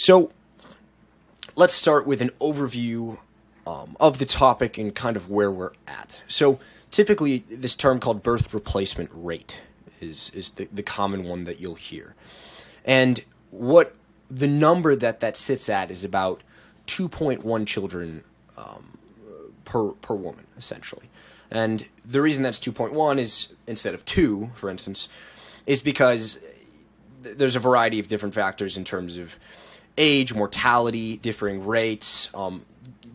So let's start with an overview of the topic and kind of where we're at. So typically, this term called birth replacement rate is the common one that you'll hear. And what the number that sits at is about 2.1 children per woman, essentially. And the reason that's 2.1 is instead of 2, for instance, is because there's a variety of different factors in terms of age, mortality, differing rates,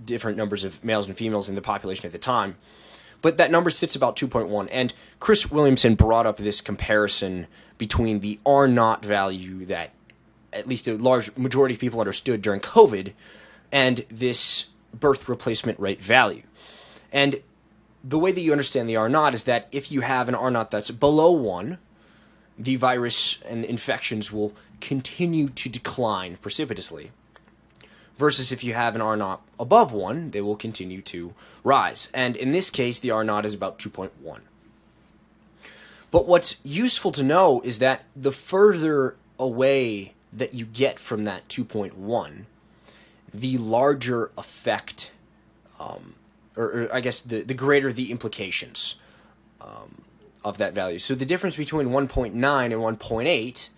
different numbers of males and females in the population at the time. But that number sits about 2.1. And Chris Williamson brought up this comparison between the R naught value that at least a large majority of people understood during COVID and this birth replacement rate value. And the way that you understand the R naught is that if you have an R naught that's below 1, the virus and infections will continue to decline precipitously. Versus if you have an R naught above 1, they will continue to rise. And in this case, the R naught is about 2.1. But what's useful to know is that the further away that you get from that 2.1, the larger effect, or I guess the greater the implications of that value. So the difference between 1.9 and 1.8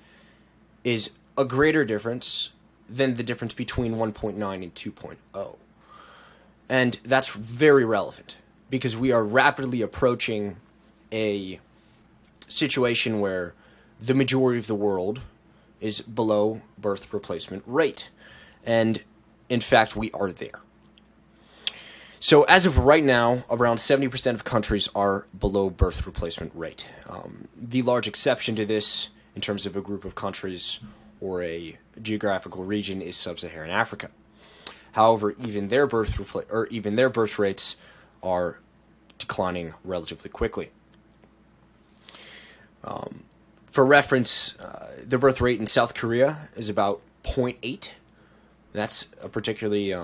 is a greater difference than the difference between 1.9 and 2.0. And that's very relevant because we are rapidly approaching a situation where the majority of the world is below birth replacement rate. And in fact, we are there. So as of right now, around 70% of countries are below birth replacement rate. The large exception to this in terms of a group of countries or a geographical region is sub-Saharan Africa. However, even their birth rates are declining relatively quickly. For reference, the birth rate in South Korea is about 0.8. That's a particularly,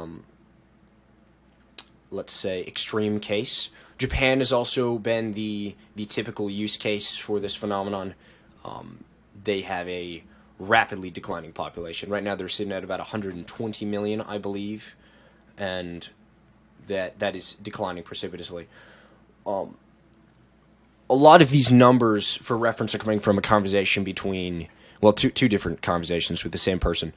let's say, extreme case. Japan has also been the typical use case for this phenomenon. They have a rapidly declining population. Right now they're sitting at about 120 million, I believe, and that is declining precipitously. A lot of these numbers, for reference, are coming from a conversation between, well, two different conversations with the same person.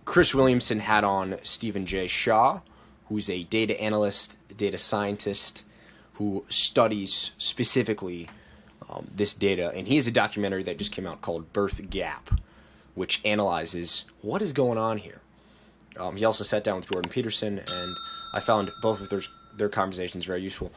Chris Williamson had on Stephen J. Shaw, who's a data analyst, data scientist, who studies specifically this data. And he has a documentary that just came out called Birth Gap, which analyzes what is going on here. He also sat down with Jordan Peterson, and I found both of their conversations very useful.